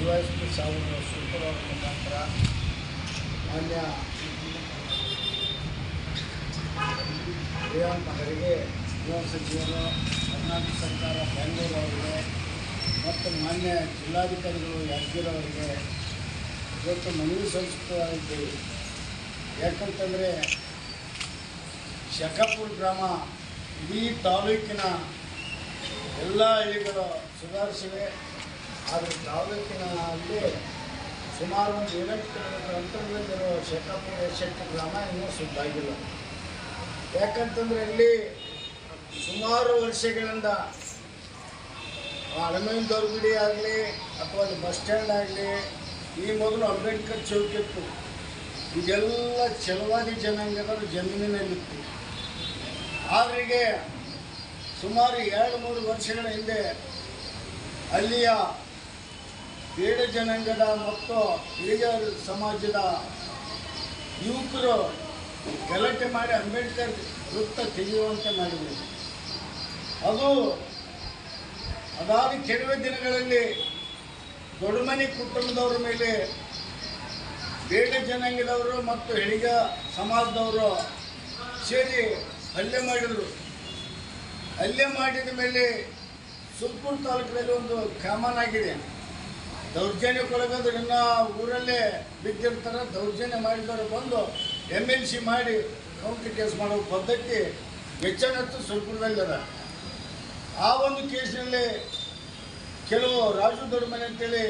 DYSP ಸಾವು super ಮುಖಾಂತರ ಮಾನ್ಯ ರೇವಂತ್ ಅವರಿಗೆ ಗೃಹ ಸಚಿವರು, ಕರ್ನಾಟಕ ಸರ್ಕಾರ ಬೆಂಗಳೂರು ಅವರಿಗೆ ಮತ್ತು ಮಾನ್ಯ ಜಿಲ್ಲಾಧಿಕಾರಿಗಳು ಯಾದಗಿರಿ ಅವರಿಗೆ ಇವತ್ತು ಮನವಿ ಸಲ್ಲಿಸ್ತಾ ಇದ್ದೀವಿ. ಯಾಕಂತಂದರೆ ಶಕಾಪುರ ಗ್ರಾಮ ಇಡೀ ತಾಲೂಕಿನ ಎಲ್ಲ ಹಳ್ಳಿಗಳು ಸುಧಾರಿಸಿವೆ. ಆದರೆ ತಾಲೂಕಿನಲ್ಲಿ ಸುಮಾರು ಒಂದು 7 ಕಿಲೋಮೀಟರ್ ಅಂತರದಲ್ಲಿರುವ ಶಕಾಪುರ ಎಸ್ಟೇಟ್ ಗ್ರಾಮ ಇನ್ನೂ ಸುದ್ದಾಗಿಲ್ಲ. ಯಾಕಂತಂದರೆ ಇಲ್ಲಿ ಸುಮಾರು ವರ್ಷಗಳಿಂದ ಹನುಮಂತ ದೌರ್ಗುಡಿ ಆಗಲಿ ಅಥವಾ ಅಲ್ಲಿ ಬಸ್ ಸ್ಟ್ಯಾಂಡ್ ಆಗಲಿ, ಈ ಮೊದಲು ಅಂಬೇಡ್ಕರ್ ಚೌಕ್ ಇತ್ತು, ಇದೆಲ್ಲ ಛಲವಾದಿ ಜನಾಂಗದ ಜಮೀನಿನಲ್ಲಿತ್ತು. ಆದ್ರಿಗೆ ಸುಮಾರು 2-3 ವರ್ಷಗಳ ಹಿಂದೆ ಅಲ್ಲಿಯ ಬೇಡ ಜನಾಂಗದ ಮತ್ತು ಹಿರಿಯ ಸಮಾಜದ ಯುವಕರು ಗಲಾಟೆ ಮಾಡಿ ಅಂಬೇಡ್ಕರ್ ವೃತ್ತ ತೆಗೆಯುವಂತೆ ಮಾಡಿದರು. ಅದಾದ ಕೆಲವೇ ದಿನಗಳಲ್ಲಿ ದೊಡ್ಡಮನಿ ಕುಟುಂಬದವರ ಮೇಲೆ ಬೇಡ ಜನಾಂಗದವರು ಮತ್ತು ಹಿರಿಯ ಸಮಾಜದವರು ಸೇರಿ ಹಲ್ಲೆ ಮಾಡಿದರು. ಹಲ್ಲೆ ಮಾಡಿದ ಮೇಲೆ ಸುಲ್ಪುರ್ ತಾಲೂಕಿನಲ್ಲಿ ಒಂದು ಕಾಮನ್ ಆಗಿದೆ. ದೌರ್ಜನ್ಯಕ್ಕೊಳಗಾದ್ರೆ ಊರಲ್ಲೇ ಬಿದ್ದಿರ್ತಾರೆ. ದೌರ್ಜನ್ಯ ಮಾಡಿದವರು ಬಂದು MLC ಮಾಡಿ ಕೌಂಟರ್ ಕೇಸ್ ಮಾಡೋ ಪದ್ಧತಿ ಹೆಚ್ಚನತ್ತು ಸುಲ್ಪುರದಲ್ಲಿದೆ. ಆ ಒಂದು ಕೇಸಿನಲ್ಲಿ ಕೆಲವು ರಾಜು ದೊಡ್ಡಮನೆ ಅಂತೇಳಿ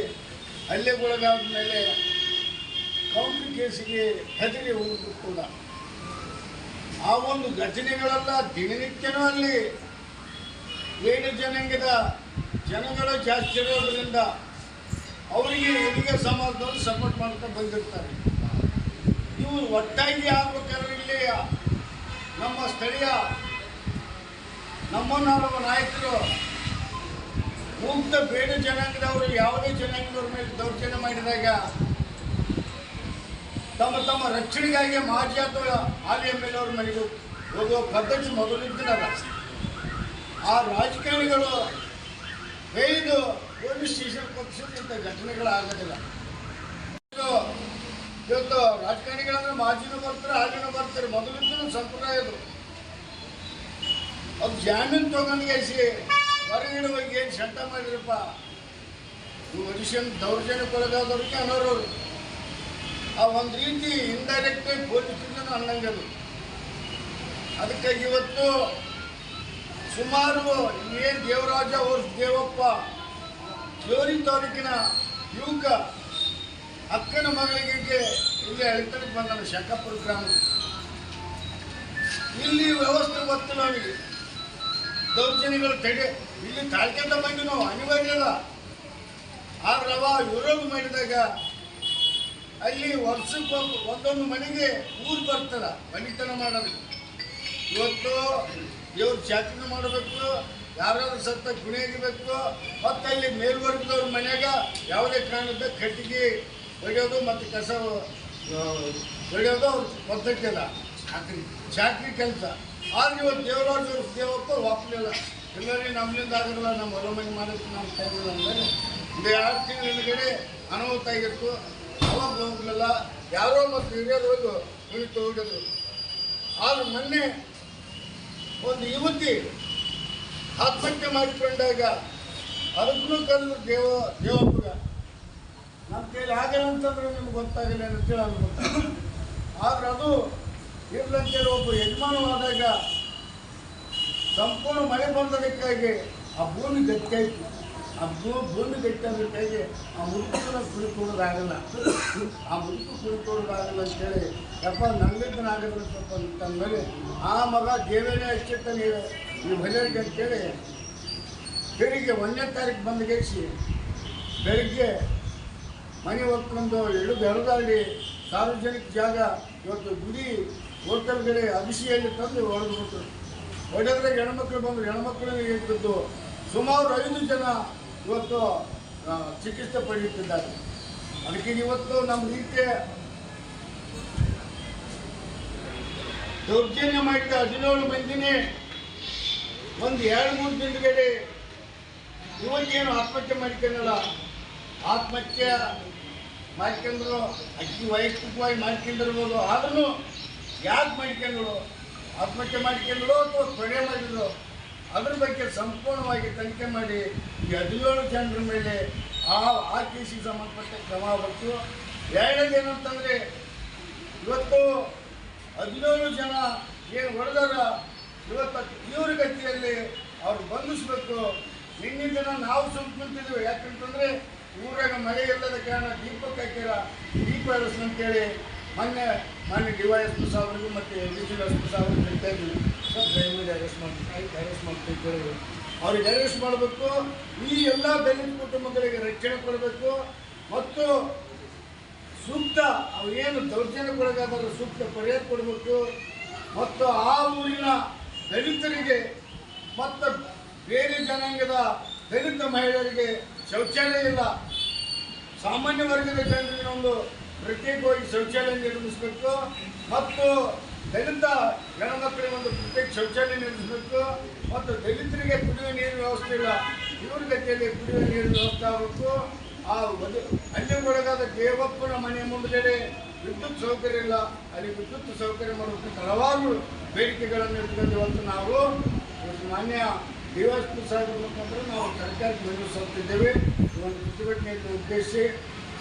ಹಲ್ಲೆಗೊಳಗಾದ ಮೇಲೆ ಕೌಂಟರ್ ಕೇಸಿಗೆ ಹೆದರಿ ಹೋಗುವುದು ಕೂಡ. ಆ ಒಂದು ಘಟನೆಗಳೆಲ್ಲ ದಿನನಿತ್ಯನೂ ಅಲ್ಲಿ ಬೇಡ ಜನಾಂಗದ ಜನಗಳು ಜಾಸ್ತಿ ಇರೋದ್ರಿಂದ ಅವರಿಗೆ ಹಿರಿಯ ಸಮಾಜದವರು ಸಪೋರ್ಟ್ ಮಾಡ್ತಾ ಬಂದಿರ್ತಾರೆ. ಇವು ಒಟ್ಟಾಗಿ ಆಗಬೇಕಾದ್ರೆ ಇಲ್ಲಿ ನಮ್ಮ ಸ್ಥಳೀಯ ನಮ್ಮನ್ನಾಳುವ ನಾಯಕರು ಮುಕ್ತ ಬೇಡ ಜನಾಂಗದವರು ಯಾವುದೇ ಜನಾಂಗದವ್ರ ಮೇಲೆ ದೌರ್ಜನ್ಯ ಮಾಡಿದಾಗ ತಮ್ಮ ರಕ್ಷಣೆಗಾಗಿ ಮಾಜಿ ಅಥವಾ ಹಾಲಿ MLA ಅವ್ರ ಮನೆಗೆ ಹೋಗುವ ಪದ್ಧತಿ ಮೊದಲಿದ್ದಲ್ಲ. ಆ ರಾಜಕಾರಣಿಗಳು ಬೈದು ಪೊಲೀಸ್ ಸ್ಟೇಷನ್ ಕೊಡಿಸಿದಂಥ ಘಟನೆಗಳಾಗೋದಿಲ್ಲ. ಇವತ್ತು ರಾಜಕಾರಣಿಗಳಂದ್ರೆ ಮಾಜಿನೂ ಬರ್ತಾರೆ, ಹಾಲಿನೂ ಬರ್ತಾರೆ. ಮೊದಲಿದ್ದು ಸಂಪ್ರದಾಯದು ಅದು ಜಾಮೀನು ತಗೊಂಡ್ಗೇಸಿ ಹೊರಗಡೆ ಹೋಗಿ ಏನು ಶಂಟ ಮಾಡಿರಪ್ಪ, ನೀವು ಮನುಷ್ಯನ ದೌರ್ಜನ್ಯಕ್ಕೊಳಗಾದವ್ರಿಗೆ ಅನ್ನೋರವರು. ಆ ಒಂದು ರೀತಿ ಇಂಡೈರೆಕ್ಟಾಗಿ ಪೊಲೀಸರಿಂದ ಅನ್ನಂಗದು. ಅದಕ್ಕಾಗಿ ಇವತ್ತು ಸುಮಾರು ಏನು ದೇವರಾಜ ಅವ್ರ ದೇವಪ್ಪ ಜೋರಿ ತಾಲೂಕಿನ ಯುವಕ ಅಕ್ಕನ ಮಗಳಿಗೆ ಇಲ್ಲಿ ಅಳಿತನಕ್ಕೆ ಬಂದಾನೆ ಶಕಾಪುರ ಗ್ರಾಮ. ಇಲ್ಲಿ ವ್ಯವಸ್ಥೆ ಗೊತ್ತಿಲ್ಲ ಅವನಿಗೆ. ದೌರ್ಜನ್ಯಗಳು ಇಲ್ಲಿ ತಾಳ್ಕೊಂಡ ಬಂದು ನಾವು ಅನಿವಾರ್ಯ ಇಲ್ಲ. ಆದ್ರೆ ವಿರೋಧ ಮಾಡಿದಾಗ ಅಲ್ಲಿ ವರ್ಷಕ್ಕೆ ಒಂದೊಂದು ಮನೆಗೆ ಊರು ಬರ್ತದ ಮನಿತನ ಮಾಡೋದು. ಇವತ್ತು ದೇವ್ರ ಚಾಕರಿ ಮಾಡಬೇಕು, ಯಾರಾದ್ರೂ ಸತ್ತ ಗುಣಿಯಾಗಬೇಕು. ಮತ್ತು ಅಲ್ಲಿ ಮೇಲ್ವರ್ಗದವ್ರ ಮನೆಯಾಗ ಯಾವುದೇ ಕಾರಣದ ಕಟ್ಟಿಗೆ ಹೊಡೆಯೋದು ಮತ್ತು ಕಸ ಹೊಡೆಯೋದು ಅವ್ರ ಪದ್ಧತಿ ಅಲ್ಲ, ಚಾಕರಿ ಕೆಲಸ. ಆದ್ರೆ ಇವತ್ತು ದೇವರಾಜವ್ರ ದೇವಪ್ಪ ಒಪ್ಪಲಿಲ್ಲ. ಎಲ್ಲರೂ ನಮ್ಮಿಂದ ಆಗಿರಲ್ಲ, ನಮ್ಮ ಹೊಲ ಮನೆ ಮಾಡೋಕ್ಕೆ ನಾವು ಕೈಲಿಲ್ಲ ಅಂದರೆ ಒಂದು 2 ತಿಂಗಳ ಹಿಂದ್ಗಡೆ ಅನಾಹುತ ಆಗಿತ್ತು. ಅವಾಗ ಹೋಗಲಿಲ್ಲ, ಯಾರೋ ಮತ್ತು ಹಿರಿಯರು ಹೋಗಿ ಕುಣಿತು ಹೋಗಿದ್ರು. ಆದ್ರೆ ಮೊನ್ನೆ ಒಂದು ಯುವತಿ ಆತ್ಮಹತ್ಯೆ ಮಾಡಿಕೊಂಡಾಗ ಅದಕ್ಕೂ ಕರೆದು ದೇವಪ್ಪಗ ನಮ್ಮ ಕೈಲಿ ಆಗಲ್ಲ ಅಂತಂದ್ರೆ ನಿಮ್ಗೆ ಗೊತ್ತಾಗಲ್ಲ ಅಂತೇಳಿ ಅದು ಗೊತ್ತಾಗ. ಆದ್ರೆ ಅದು ಇರ್ಲಂತೇಳಿ ಒಬ್ಬ ಯಜಮಾನವಾದಾಗ ಸಂಪೂರ್ಣ ಮಳೆ ಬಂದದಕ್ಕಾಗಿ ಆ ಭೂಮಿ ಗಟ್ಟಿಯಾಯಿತು. ಆ ಭೂಮಿ ಗಟ್ಟಿಯಾದಕ್ಕಾಗಿ ಆ ಮುದುಕನ ಕುಳಿತೋಡೋದಾಗಲ್ಲ, ಆ ಮುದುಕು ಕುಳಿತೋಡೋದಾಗಲ್ಲ ಅಂತೇಳಿ ಯಪ್ಪ ನನ್ನಿದ್ದನಾಗಲ್ಲ ಸ್ವಲ್ಪ ಅಂತಂದಮೇಲೆ ಆ ಮಗ ದೇವೇನೇ ಎಷ್ಟೇ ನೀವು ಹೊಲಿಯರಿಗೆ ಅಂತೇಳಿ ಬೆಳಿಗ್ಗೆ 1ನೇ ತಾರೀಕು ಬಂದುಗೇಸಿ ಬೆಳಿಗ್ಗೆ ಮನೆ ಹೊತ್ಕೊಂಡು ಎಳೆದಾಡಿ ಸಾರ್ವಜನಿಕ ಜಾಗ ಇವತ್ತು ಗುಡಿ ಹೋಟೆಲ್ಗಡೆ ಅಭಿಷೇಕಲ್ಲಿ ತಂದು ಹೊಡೆದ್ಬಿಟ್ರು. ಹೊಡೆದ್ರೆ ಹೆಣ್ಮಕ್ಳು ಬಂದರು, ಹೆಣ್ಮಕ್ಳಿಗೆ ಇದ್ದದ್ದು ಸುಮಾರು 5 ಜನ ಇವತ್ತು ಚಿಕಿತ್ಸೆ ಪಡೆಯುತ್ತಿದ್ದಾರೆ. ಅದಕ್ಕೆ ಇವತ್ತು ನಮ್ಮ ರೀತಿ ದೌರ್ಜನ್ಯ ಮಾಡಿದ 17 ಮಂದಿನೇ ಒಂದು 2-3 ದಿನಗಡೆ ಇವತ್ತೇನು ಆತ್ಮಹತ್ಯೆ ಮಾಡಿಕೊಂಡಲ್ಲ, ಆತ್ಮಹತ್ಯೆ ಮಾಡ್ಕೊಂಡ್ರು, ಅಕ್ಕಿ ವೈಯಕ್ತಿಕವಾಗಿ ಮಾಡ್ಕೊಂಡಿರ್ಬೋದು. ಆದ್ರೂ ಯಾಕೆ ಮಾಡ್ಕೊಂಡ್ರು, ಆತ್ಮಹತ್ಯೆ ಮಾಡ್ಕೊಂಡ್ರು ಅಥವಾ ಕೊಲೆ ಮಾಡಿದ್ರು, ಅದ್ರ ಬಗ್ಗೆ ಸಂಪೂರ್ಣವಾಗಿ ತನಿಖೆ ಮಾಡಿ ಈ 17 ಜನರ ಮೇಲೆ ಆ ಕೇಸಿಗೆ ಸಂಬಂಧಪಟ್ಟ ಕ್ರಮ ಆಗಬೇಕು. ಎರಡನೇದು ಏನಂತಂದರೆ, ಇವತ್ತು 17 ಜನ ಏನು ಹೊಡೆದಾರ, ಇವತ್ತು ತೀವ್ರಗತಿಯಲ್ಲಿ ಅವ್ರು ಬಂಧಿಸ್ಬೇಕು. ನಿನ್ನೆ ದಿನ ನಾವು ಸುಮ್ಮನೆ ಕುಂತಿದ್ದೀವಿ, ಯಾಕಂತಂದರೆ ಊರಾಗ ಮಳೆ ಇಲ್ಲದ ಕಾರಣ ದೀಪಕ್ಕೆ ಹಾಕ್ಯಾರ, ದೀಪ ಅಂತೇಳಿ ಮೊನ್ನೆ DYSP ಸಾಹೇಬರಿಗೂ ಮತ್ತು DCSP ಸಾಹೇಬರಿಗೆ ಹೇಳ್ತಾ ಇದ್ದೀವಿ, ಸರ್ ದಯವಿಟ್ಟು ಅರೆಸ್ಟ್ ಮಾಡ್ತಿದ್ದೇವೆ, ಅವ್ರಿಗೆ ಅರೆಸ್ಟ್ ಮಾಡಬೇಕು. ಈ ಎಲ್ಲ ದಲಿತ ಕುಟುಂಬಗಳಿಗೆ ರಕ್ಷಣೆ ಕೊಡಬೇಕು ಮತ್ತು ಸೂಕ್ತ ಅವು ಏನು ದೌರ್ಜನ್ಯಕ್ಕೊಳಗಾದರೂ ಸೂಕ್ತ ಪರಿಹಾರ ಕೊಡಬೇಕು. ಮತ್ತು ಆ ಊರಿನ ದಲಿತರಿಗೆ ಮತ್ತು ಬೇರೆ ಜನಾಂಗದ ದಲಿತ ಮಹಿಳೆಯರಿಗೆ ಶೌಚಾಲಯ ಇಲ್ಲ, ಸಾಮಾನ್ಯ ವರ್ಗದ ಜನರಿಗೆ ಒಂದು ಪ್ರತ್ಯೇಕವಾಗಿ ಶೌಚಾಲಯ ನಿರ್ಮಿಸಬೇಕು ಮತ್ತು ದಲಿತ ಹೆಣ್ಮಕ್ಕಳಿಗೆ ಒಂದು ಪ್ರತ್ಯೇಕ ಶೌಚಾಲಯ ನಿರ್ಮಿಸಬೇಕು ಮತ್ತು ದಲಿತರಿಗೆ ಕುಡಿಯುವ ನೀರಿನ ವ್ಯವಸ್ಥೆ ಇಲ್ಲ, ಇವ್ರ ಗತಿಯಲ್ಲಿ ಕುಡಿಯುವ ನೀರಿನ ವ್ಯವಸ್ಥೆ ಆಗಬೇಕು. ಅಲ್ಲಿ ಒಳಗಾದ ದೇವಪ್ಪನ ಮನೆ ಮುಂದೆ ವಿದ್ಯುತ್ ಸೌಕರ್ಯ ಇಲ್ಲ, ಅಲ್ಲಿ ವಿದ್ಯುತ್ ಸೌಕರ್ಯ ಮಾಡಬೇಕು. ಹಲವಾರು ಬೇಡಿಕೆಗಳನ್ನು ಇಟ್ಕೊಂಡು ಇವತ್ತು ನಾವು ಮಾನ್ಯ DYSP ಸಾಹೇಬರ ಮುಖಾಂತರ ನಾವು ಸರ್ಕಾರಕ್ಕೆ ಮನವಿ ಸಲ್ಲಿಸಿದ್ದೇವೆ. ಈ ಒಂದು ಪ್ರತಿಭಟನೆಯನ್ನು ಉದ್ದೇಶಿಸಿ